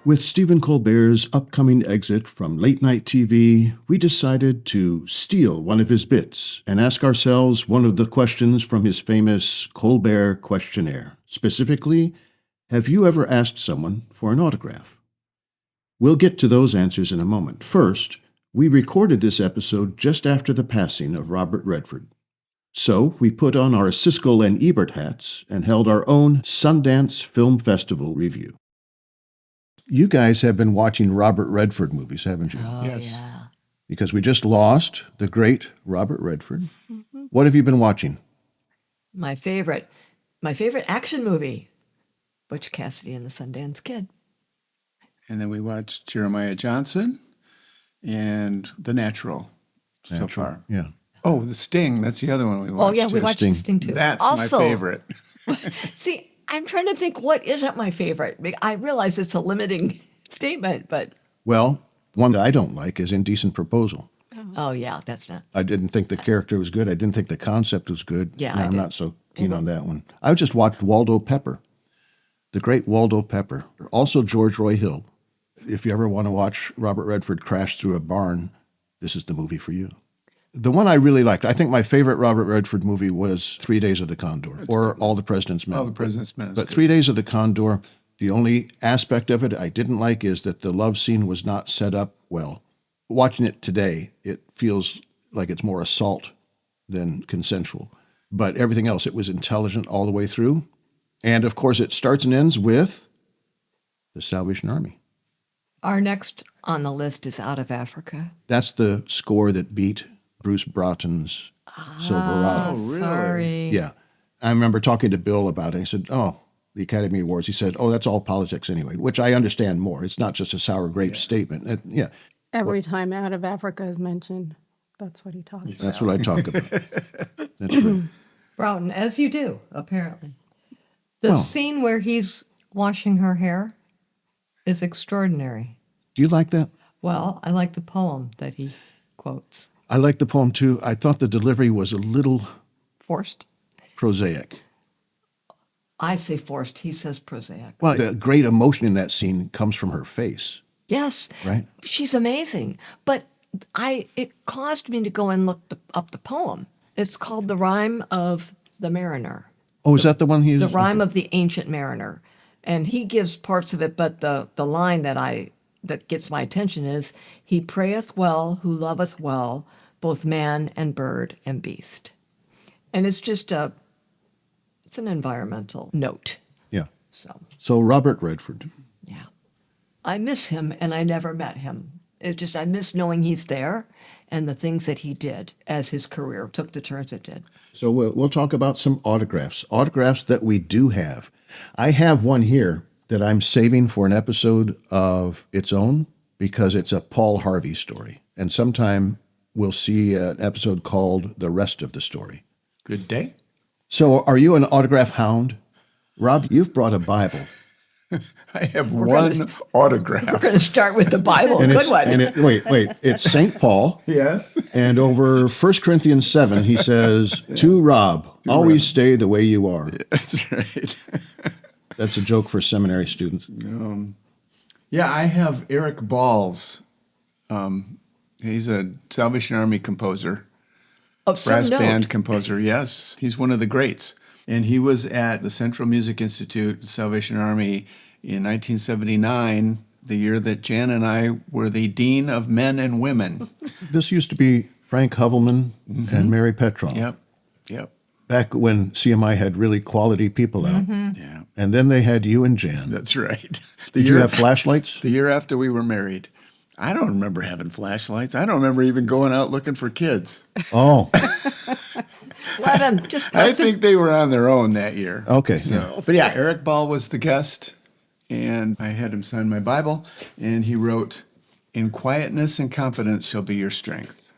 With Stephen Colbert's upcoming exit from late-night TV, we decided to steal one of his bits and ask ourselves one of the questions from his famous Colbert Questionnaire. Specifically, have you ever asked someone for an autograph? We'll get to those answers in a moment. First, we recorded this episode just after the passing of Robert Redford. So we put on our Siskel and Ebert hats and held our own Sundance Film Festival review. You guys have been watching Robert Redford movies, haven't you? Oh, Yes. yeah. Because we just lost the great Robert Redford. Mm-hmm. What have you been watching? My favorite action movie, Butch Cassidy and the Sundance Kid. And then we watched Jeremiah Johnson and The Natural so far. Yeah. Oh, The Sting. That's the other one we watched. Oh, yeah, we watched The Sting too. That's Also, my favorite. See, I'm trying to think what isn't my favorite. I realize it's a limiting statement, but... Well, one that I don't like is Indecent Proposal. Oh, yeah, that's not... I didn't think the character was good. I didn't think the concept was good. Yeah, No, I I'm did. not so keen on that one. I just watched Waldo Pepper, the great Waldo Pepper. Also George Roy Hill. If you ever want to watch Robert Redford crash through a barn, this is the movie for you. The one I really liked, I think my favorite Robert Redford movie was 3 Days of the Condor, or All the President's Men. All the President's Men. But 3 Days of the Condor, the only aspect of it I didn't like is that the love scene was not set up well. Watching it today, it feels like it's more assault than consensual. But everything else, it was intelligent all the way through. And of course, it starts and ends with the Salvation Army. Our next on the list is Out of Africa. That's the score that beat Bruce Broughton's Silverado. Oh, really? Sorry. Yeah. I remember talking to Bill about it. I said, the Academy Awards. He said, that's all politics anyway, which I understand more. It's not just a sour grape statement. Every time Out of Africa is mentioned, that's what he talks about. That's what I talk about. That's right. Broughton, as you do, apparently. The scene where he's washing her hair is extraordinary. Do you like that? Well, I like the poem that he quotes. I like the poem too. I thought the delivery was a little Forced? prosaic. I say forced. He says prosaic. Well, the great emotion in that scene comes from her face, Yes. right? She's amazing. But it caused me to go and look up the poem. It's called The Rime of the Mariner. Oh, is that the one he The Rime of the Ancient Mariner. And he gives parts of it, but the line that gets my attention is, he prayeth well who loveth well, both man and bird and beast. And it's just it's an environmental note. Yeah. So, Robert Redford. yeah. I miss him, and I never met him. I miss knowing he's there and the things that he did as his career took the turns it did. So we'll talk about some autographs that we do have. I have one here that I'm saving for an episode of its own because it's a Paul Harvey story. And sometime we'll see an episode called The Rest of the Story. Good day. So are you an autograph hound? Rob, you've brought a Bible. I have one autograph. We're going to start with the Bible. And Good one. Wait. It's St. Paul. Yes. And over 1 Corinthians 7, he says, to Rob, always stay the way you are. That's right. That's a joke for seminary students. Yeah, I have Eric Ball's. He's a Salvation Army composer, Of some brass note. band composer. Yes, he's one of the greats. And he was at the Central Music Institute, Salvation Army, in 1979, the year that Jan and I were the Dean of Men and Women. This used to be Frank Hovelman and Mary Petrov. Yep. Back when CMI had really quality people out. Yeah, And then they had you and Jan. that's right. Did you have flashlights? The year after we were married. I don't remember having flashlights. I don't remember even going out looking for kids. Oh, Let him just. I think they were on their own that year. okay. So, but yeah, Eric Ball was the guest, and I had him sign my Bible, and he wrote, "In quietness and confidence shall be your strength."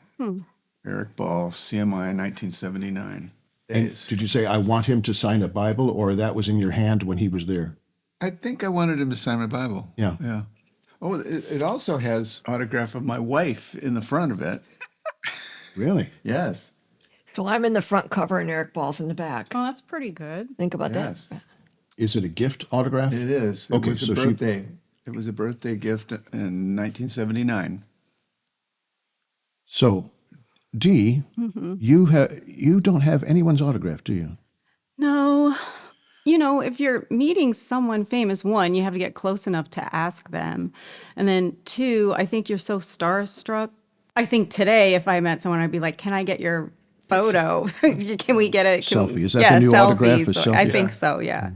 Eric Ball, CMI, 1979. And Days. did you say, I want him to sign a Bible, or that was in your hand when he was there? I think I wanted him to sign my Bible. Yeah. Yeah. Oh, it also has autograph of my wife in the front of it. Really? Yes. So I'm in the front cover and Eric Ball's in the back. Oh, that's pretty good. Think about Yes. that. Is it a gift autograph? It is. It Okay, was a so birthday. It was a birthday gift in 1979. So, Dee, you don't have anyone's autograph, do you? No. You know, if you're meeting someone famous, one, you have to get close enough to ask them. And then two, I think you're so starstruck. I think today, if I met someone, I'd be like, can I get your photo? Can we get a Selfie. Is that the new autograph, a selfies. selfie? I think so, yeah.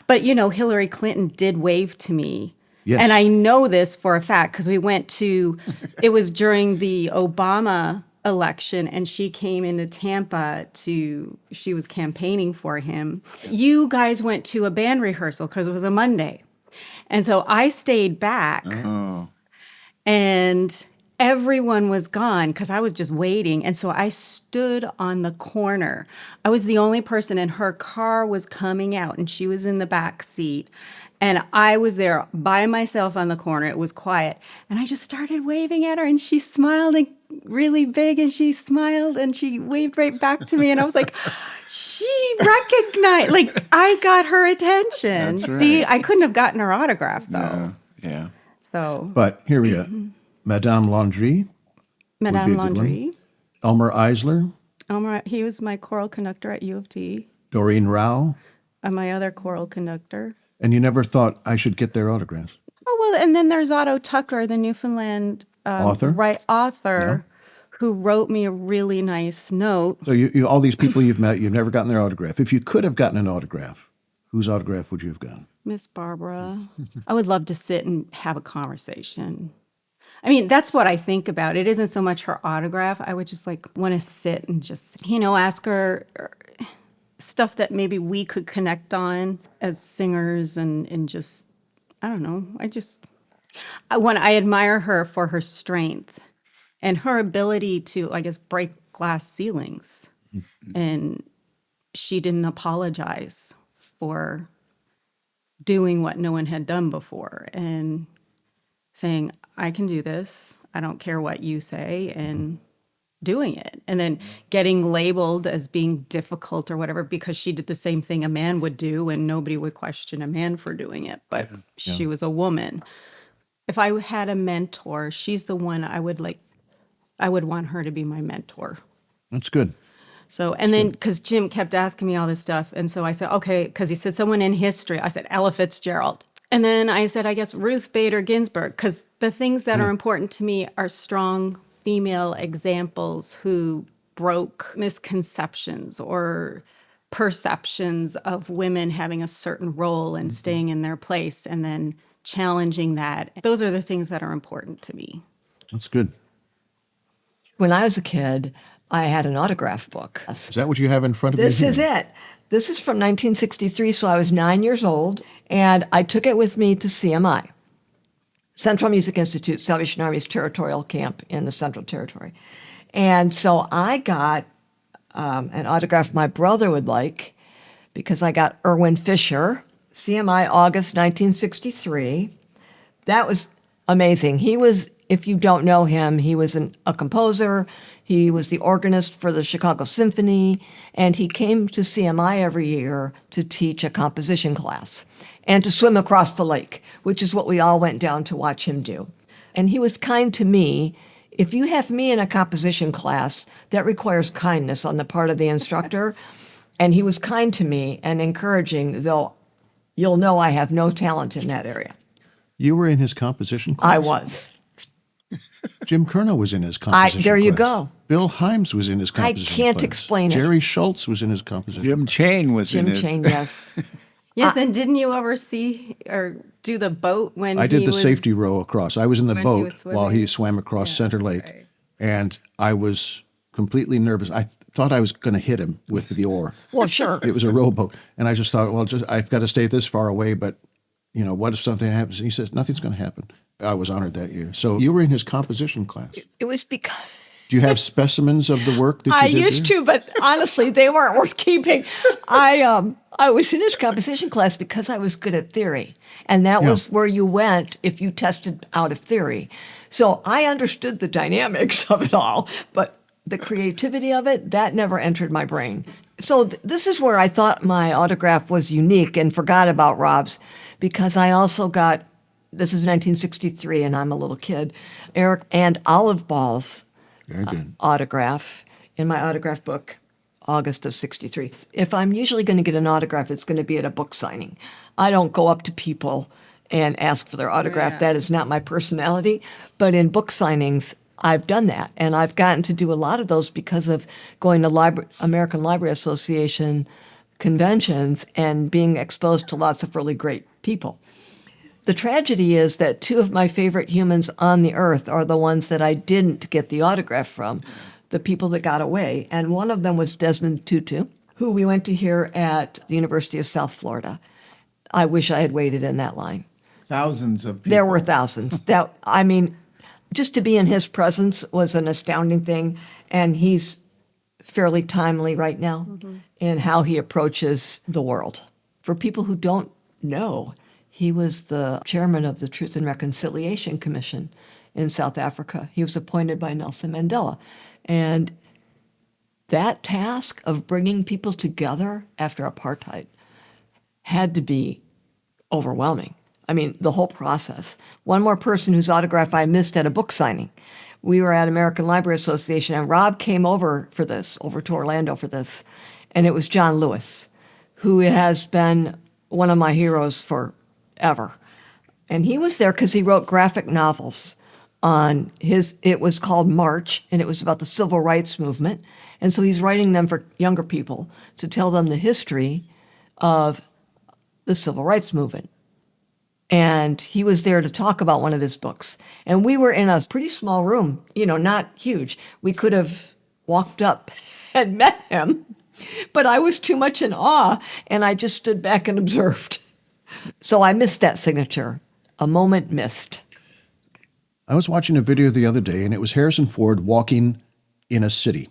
But, you know, Hillary Clinton did wave to me. Yes. And I know this for a fact because we went to, it was during the Obama election and she came into Tampa she was campaigning for him. You guys went to a band rehearsal because it was a Monday. And so I stayed back and everyone was gone because I was just waiting. And so I stood on the corner. I was the only person and her car was coming out and she was in the back seat. And I was there by myself on the corner. It was quiet. And I just started waving at her and she smiled and really big and she smiled and she waved right back to me. And I was like, she recognized, like I got her attention. That's right. See, I couldn't have gotten her autograph though. Yeah. So But here we go. Madame Landry, Madame be a good Landry. Elmer Eisler, He was my choral conductor at U of T. Doreen Rao, My other choral conductor. and you never thought I should get their autographs. Oh, well, and then there's Otto Tucker, the Newfoundland author who wrote me a really nice note. So you all these people you've met, you've never gotten their autograph. If you could have gotten an autograph, whose autograph would you have gotten? Miss Barbra. I would love to sit and have a conversation. I mean, that's what I think about. It isn't so much her autograph. I would just like want to sit and just, ask her stuff that maybe we could connect on as singers and just, I don't know. I admire her for her strength and her ability to, I guess, break glass ceilings. And she didn't apologize for doing what no one had done before and saying, I can do this. I don't care what you say, and doing it. And then getting labeled as being difficult or whatever because she did the same thing a man would do and nobody would question a man for doing it. But she was a woman. If I had a mentor, she's the one I would want her to be my mentor. That's good. So, and then, because Jim kept asking me all this stuff, and so I said, okay, because he said someone in history. I said, Ella Fitzgerald. And then I said, I guess Ruth Bader Ginsburg, because the things that are important to me are strong female examples who broke misconceptions or perceptions of women having a certain role and staying in their place and then challenging that. Those are the things that are important to me. That's good. When I was a kid, I had an autograph book. Is that what you have in front of you? This is it. This is from 1963, so I was 9 years old, and I took it with me to CMI, Central Music Institute, Salvation Army's territorial camp in the Central Territory. And so I got an autograph my brother would like because I got Irwin Fischer, CMI, August 1963. That was amazing. He was, if you don't know him, he was a composer. He was the organist for the Chicago Symphony, and he came to CMI every year to teach a composition class and to swim across the lake, which is what we all went down to watch him do. And he was kind to me. If you have me in a composition class, that requires kindness on the part of the instructor. And he was kind to me and encouraging, though you'll know I have no talent in that area. You were in his composition class? I was. Jim Kerno was in his composition there you class. go. Bill Himes was in his composition class. I can't explain it. Jerry Schultz was in his composition Jim Chain was in Jim it. Chain, yes. Yes, and didn't you oversee or do the boat when I did he the was, safety row across. I was in the when he boat was while he swimming? swam across Yeah, Center Lake, right. and I was completely nervous. I thought I was going to hit him with the oar. Well, sure. It was a rowboat, and I just thought, well, I've got to stay this far away, but what if something happens? And he says, nothing's going to happen. I was honored that year. So you were in his composition class. It was because Do you have specimens of the work that you I did used there? to, but honestly, they weren't worth keeping. I was in his composition class because I was good at theory, and that was where you went if you tested out of theory. So I understood the dynamics of it all, but the creativity of it, that never entered my brain. So this is where I thought my autograph was unique and forgot about Rob's, because I also got, this is 1963 and I'm a little kid, Eric and Olive Ball's Very good. autograph in my autograph book, August of 63. If I'm usually going to get an autograph, it's going to be at a book signing. I don't go up to people and ask for their autograph. Yeah. That is not my personality. But in book signings, I've done that. And I've gotten to do a lot of those because of going to American Library Association conventions and being exposed to lots of really great people. The tragedy is that two of my favorite humans on the earth are the ones that I didn't get the autograph from, the people that got away. And one of them was Desmond Tutu, who we went to hear at the University of South Florida. I wish I had waited in that line. Thousands of people. There were thousands. Just to be in his presence was an astounding thing. And he's fairly timely right now in how he approaches the world. For people who don't know, he was the chairman of the Truth and Reconciliation Commission in South Africa. He was appointed by Nelson Mandela. And that task of bringing people together after apartheid had to be overwhelming. I mean, the whole process. One more person whose autograph I missed at a book signing. We were at American Library Association, and Rob came over to Orlando for this, and it was John Lewis, who has been one of my heroes forever. And he was there because he wrote graphic novels it was called March, and it was about the civil rights movement. And so he's writing them for younger people to tell them the history of the civil rights movement. And he was there to talk about one of his books. And we were in a pretty small room, not huge. We could have walked up and met him, but I was too much in awe, and I just stood back and observed. So I missed that signature. A moment missed. I was watching a video the other day, and it was Harrison Ford walking in a city.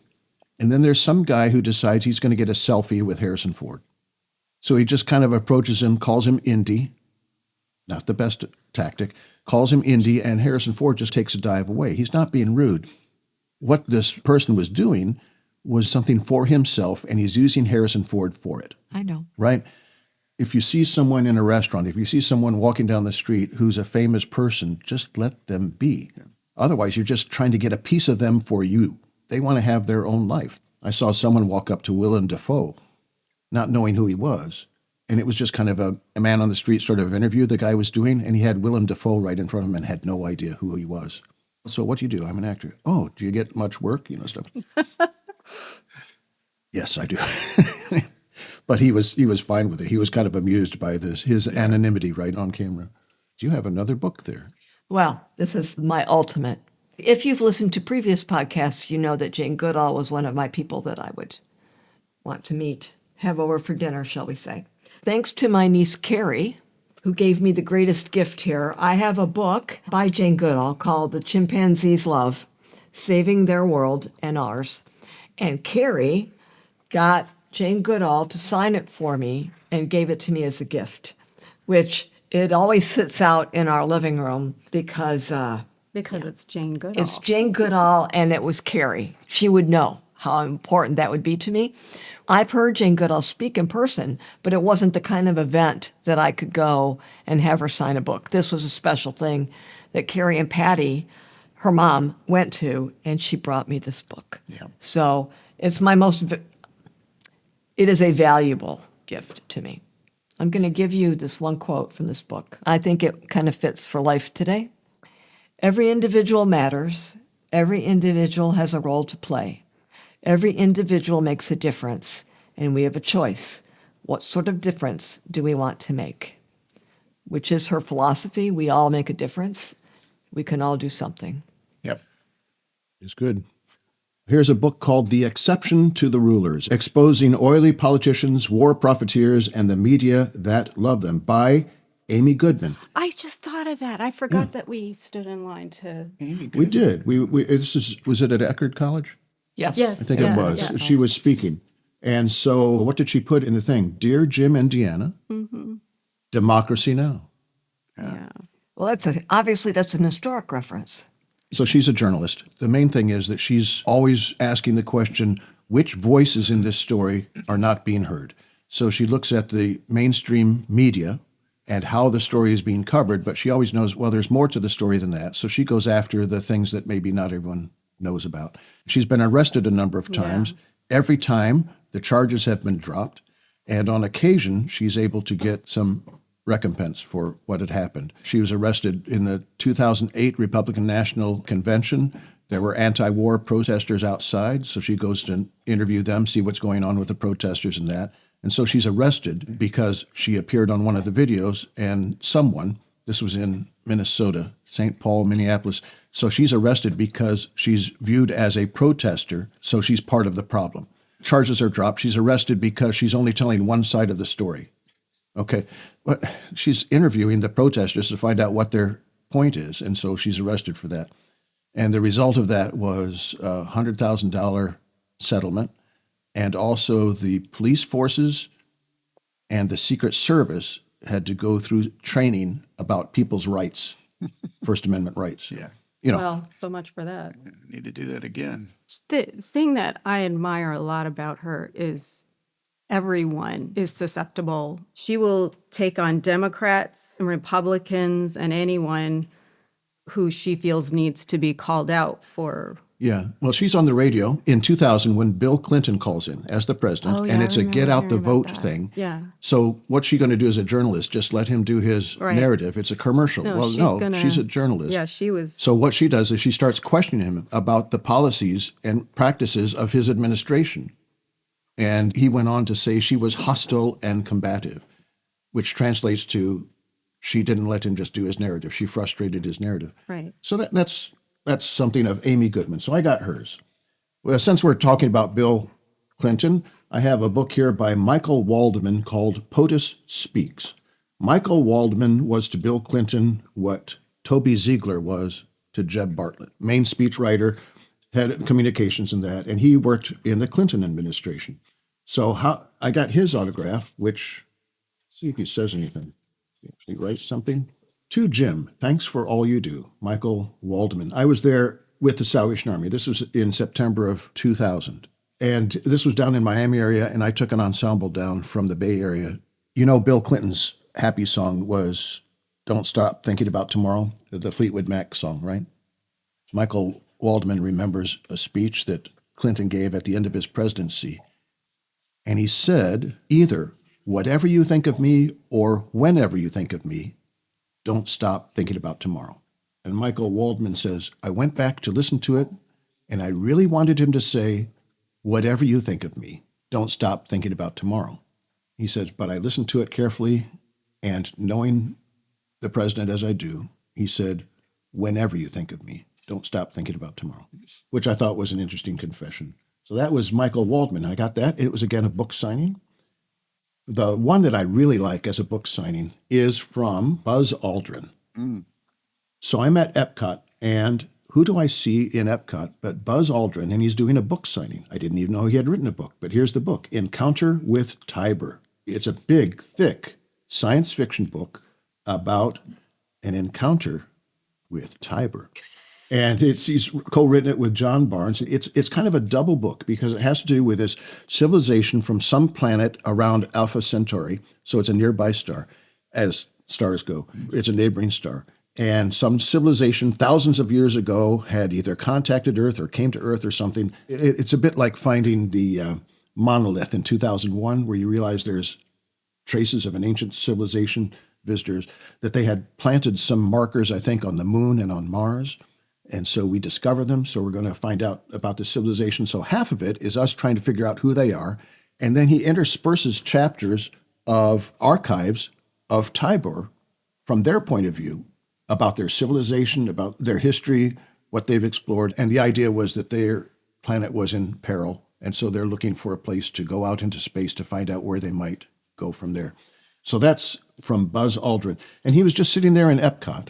And then there's some guy who decides he's going to get a selfie with Harrison Ford. So he just kind of approaches him, calls him Indy. Not the best tactic, calls him Indy, and Harrison Ford just takes a dive away. He's not being rude. What this person was doing was something for himself, and he's using Harrison Ford for it. I know. Right? If you see someone in a restaurant, if you see someone walking down the street who's a famous person, just let them be. Otherwise, you're just trying to get a piece of them for you. They want to have their own life. I saw someone walk up to Willem Dafoe, not knowing who he was. And it was just kind of a man on the street sort of interview the guy was doing, and he had Willem Dafoe right in front of him and had no idea who he was. So what do you do? I'm an actor. Oh, do you get much work? Stuff. Yes, I do. But he was fine with it. He was kind of amused by his anonymity right on camera. Do you have another book there? Well, this is my ultimate. If you've listened to previous podcasts, you know that Jane Goodall was one of my people that I would want to meet, have over for dinner, shall we say. Thanks to my niece, Carrie, who gave me the greatest gift here, I have a book by Jane Goodall called The Chimpanzee's Love, Saving Their World and Ours. And Carrie got Jane Goodall to sign it for me and gave it to me as a gift, which it always sits out in our living room because it's Jane Goodall. it's Jane Goodall and it was Carrie. She would know how important that would be to me. I've heard Jane Goodall speak in person, but it wasn't the kind of event that I could go and have her sign a book. This was a special thing that Carrie and Patty, her mom, went to, and she brought me this book. Yeah. So it's it is a valuable gift to me. I'm going to give you this one quote from this book. I think it kind of fits for life today. Every individual matters. Every individual has a role to play. Every individual makes a difference, and we have a choice. What sort of difference do we want to make? Which is her philosophy. We all make a difference. We can all do something. Yep. It's good. Here's a book called The Exception to the Rulers, Exposing Oily Politicians, War Profiteers, and the Media That Love Them by Amy Goodman. I just thought thought of that. I forgot that we stood in line to. Amy We Goodman. did. Was it at Eckerd College? Yes. Yes. I think Yeah, it was. yeah. She was speaking. And so what did she put in the thing? Dear Jim and Deanna, Democracy Now! Yeah. Well, obviously that's an historic reference. So she's a journalist. The main thing is that she's always asking the question, which voices in this story are not being heard? So she looks at the mainstream media and how the story is being covered, but she always knows, well, there's more to the story than that. So she goes after the things that maybe not everyone knows about. She's been arrested a number of times. Every time the charges have been dropped. And on occasion, she's able to get some recompense for what had happened. She was arrested in the 2008 Republican National Convention. There were anti-war protesters outside, so she goes to interview them, see what's going on with the protesters and that. And so she's arrested because she appeared on one of the videos, and someone, this was in Minnesota, St. Paul, Minneapolis, so she's arrested because she's viewed as a protester, so she's part of the problem. Charges are dropped. She's arrested because she's only telling one side of the story. Okay, but she's interviewing the protesters to find out what their point is, and so she's arrested for that. And the result of that was a $100,000 settlement, and also the police forces and the Secret Service had to go through training about people's rights, First Amendment rights. Yeah. You know, Well, so much for that. Need to do that again. The thing that I admire a lot about her is everyone is susceptible. She will take on Democrats and Republicans and anyone who she feels needs to be called out for. yeah. Well, she's on the radio in 2000 when Bill Clinton calls in as the president, Oh, yeah, and I it's a remember get out the hearing about vote that. thing. Yeah. So what's she going to do as a journalist? Just let him do his Right. narrative? It's a commercial. No, well, she's no, gonna- she's a journalist. Yeah, she was. So what she does is she starts questioning him about the policies and practices of his administration. And he went on to say she was hostile and combative, which translates to she didn't let him just do his narrative. She frustrated his narrative. Right. So that's something of Amy Goodman. So I got hers. Well, since we're talking about Bill Clinton, I have a book here by Michael Waldman called POTUS Speaks. Michael Waldman was to Bill Clinton what Toby Ziegler was to Jeb Bartlett, main speechwriter, head of communications and that, and he worked in the Clinton administration. So I got his autograph, which, see if he says anything. He writes something. To Jim, thanks for all you do, Michael Waldman. I was there with the Salvation Army. This was in September of 2000. And this was down in Miami area, and I took an ensemble down from the Bay Area. You know, Bill Clinton's happy song was Don't Stop Thinking About Tomorrow, the Fleetwood Mac song, right? Michael Waldman remembers a speech that Clinton gave at the end of his presidency. And he said, either whatever you think of me or whenever you think of me, don't stop thinking about tomorrow. And Michael Waldman says, I went back to listen to it, and I really wanted him to say, whatever you think of me, don't stop thinking about tomorrow. He says, but I listened to it carefully, and knowing the president as I do, he said, whenever you think of me, don't stop thinking about tomorrow, which I thought was an interesting confession. So that was Michael Waldman. I got that. It was, again, a book signing. The one that I really like as a book signing is from Buzz Aldrin. So I'm at Epcot, and who do I see in Epcot but Buzz Aldrin, and he's doing a book signing. I didn't even know he had written a book, but here's the book, Encounter with Tiber. It's a big, thick science fiction book about an encounter with Tiber. And he's co-written it with John Barnes. It's kind of a double book because it has to do with this civilization from some planet around Alpha Centauri. So it's a nearby star, as stars go. It's a neighboring star. And some civilization thousands of years ago had either contacted Earth or came to Earth or something. It's a bit like finding the monolith in 2001, where you realize there's traces of an ancient civilization, visitors, that they had planted some markers, I think, on the moon and on Mars. And so we discover them. So we're going to find out about the civilization. So half of it is us trying to figure out who they are. And then he intersperses chapters of archives of Tiber from their point of view about their civilization, about their history, what they've explored. And the idea was that their planet was in peril. And so they're looking for a place to go out into space to find out where they might go from there. So that's from Buzz Aldrin. And he was just sitting there in Epcot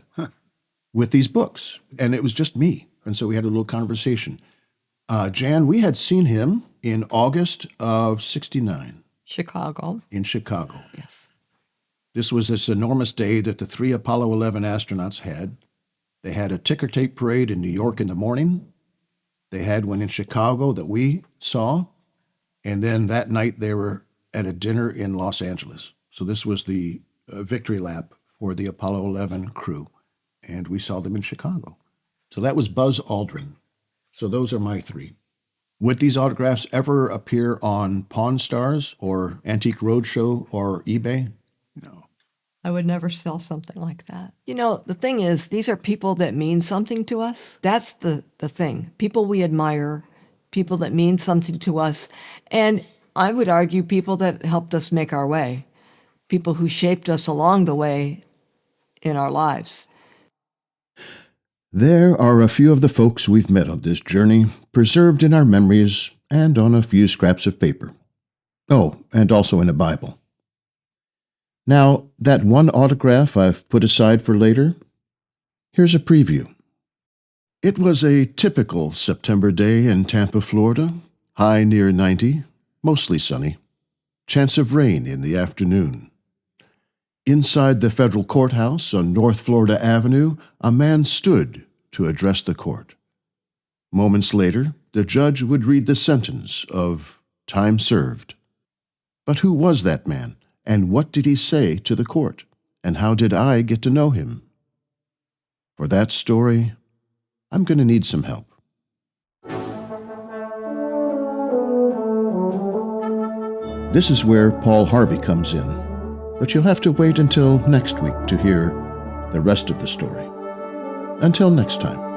with these books. And it was just me. And so we had a little conversation. Jan, we had seen him in August of 69 Chicago. in Chicago. Yes. This was this enormous day that the 3 Apollo 11 astronauts had. They had a ticker tape parade in New York in the morning. They had one in Chicago that we saw. And then that night they were at a dinner in Los Angeles. So this was the victory lap for the Apollo 11 crew. And we saw them in Chicago. So that was Buzz Aldrin. So those are my 3. Would these autographs ever appear on Pawn Stars or Antique Roadshow or eBay? No. I would never sell something like that. You know, the thing is, these are people that mean something to us. That's the thing. People we admire, people that mean something to us. And I would argue people that helped us make our way, people who shaped us along the way in our lives. There are a few of the folks we've met on this journey, preserved in our memories and on a few scraps of paper. Oh, and also in a Bible. Now, that one autograph I've put aside for later, here's a preview. It was a typical September day in Tampa, Florida, high near 90, mostly sunny, chance of rain in the afternoon. Inside the federal courthouse on North Florida Avenue, a man stood to address the court. Moments later, the judge would read the sentence of time served. But who was that man, and what did he say to the court, and how did I get to know him? For that story, I'm going to need some help. This is where Paul Harvey comes in, but you'll have to wait until next week to hear the rest of the story. Until next time.